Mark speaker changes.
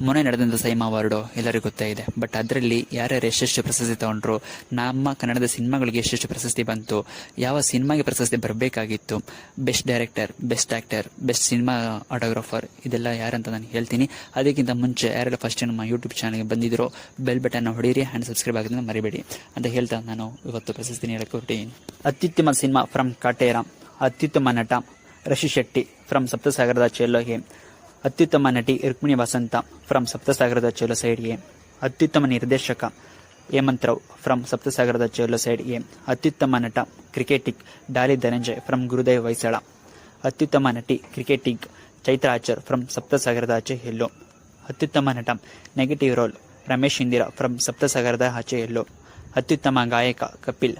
Speaker 1: ಮೊನ್ನೆ ನಡೆದಂಥ ಸೈಮಾ ಅವಾರ್ಡು ಎಲ್ಲರಿಗೂ ಗೊತ್ತೇ ಇದೆ. ಬಟ್ ಅದರಲ್ಲಿ ಯಾರ್ಯಾರು ಎಷ್ಟೆಷ್ಟು ಪ್ರಶಸ್ತಿ ತಗೊಂಡ್ರು, ನಮ್ಮ ಕನ್ನಡದ ಸಿನಿಮಾಗಳಿಗೆ ಎಷ್ಟೆಷ್ಟು ಪ್ರಶಸ್ತಿ ಬಂತು, ಯಾವ ಸಿನಿಮಾಗೆ ಪ್ರಶಸ್ತಿ ಬರಬೇಕಾಗಿತ್ತು, best director, best actor, best cinematographer, ಇದೆಲ್ಲ ಯಾರಂತ ನಾನು ಹೇಳ್ತೀನಿ. ಅದಕ್ಕಿಂತ ಮುಂಚೆ ಯಾರೆಲ್ಲ ಫಸ್ಟ್ ನಮ್ಮ ಯೂಟ್ಯೂಬ್ ಚಾನಲ್ಗೆ ಬಂದಿದ್ರು ಬೆಲ್ ಬಟನ್ನ ಹೊಡೀರಿ ಆ್ಯಂಡ್ ಸಬ್ಸ್ಕ್ರೈಬ್ ಆಗೋದನ್ನ ಮರಿಬೇಡಿ ಅಂತ ಹೇಳ್ತಾ ನಾನು ಇವತ್ತು ಪ್ರಶಸ್ತಿನ ಹೇಳಕ್ಕೆ ಹೊರಟಿದ್ದೀನಿ. ಅತ್ಯುತ್ತಮ ಸಿನಿಮಾ ಫ್ರಮ್ ಕಾಟೇರ, ಅತ್ಯುತ್ತಮ ನಟ ರಶಿ ಶೆಟ್ಟಿ ಫ್ರಮ್ ಸಪ್ತಸಾಗರದ ಚೆಲ್ಲೋಹೆ, ಅತ್ಯುತ್ತಮ ನಟಿ ರುಕ್ಮಿಣಿ ವಸಂತ ಫ್ರಮ್ ಸಪ್ತಸಾಗರದ ಚೋಲೋ ಸೈಡ್ ಎ, ಅತ್ಯುತ್ತಮ ನಿರ್ದೇಶಕ ಹೇಮಂತ್ ರಾವ್ ಫ್ರಮ್ ಸಪ್ತಸಾಗರದ ಚೋಲೋ ಸೈಡ್ ಎ, ಅತ್ಯುತ್ತಮ ನಟ ಕ್ರಿಕೆಟಿಗ್ ಡಾಲಿ ಧನಂಜಯ್ ಫ್ರಮ್ ಗುರುದೇವ್ ಹೊಯ್ಸಳ, ಅತ್ಯುತ್ತಮ ನಟಿ ಕ್ರಿಕೆಟಿಗ್ ಚೈತ್ರ ಆಚಾರ್ ಫ್ರಮ್ ಸಪ್ತಸಾಗರದ ಆಚೆ ಎಲ್ಲೋ, ಅತ್ಯುತ್ತಮ ನಟ negative role Ramesh Indira from Saptasagarada Aache Ello, ಅತ್ಯುತ್ತಮ ಗಾಯಕ ಕಪಿಲ್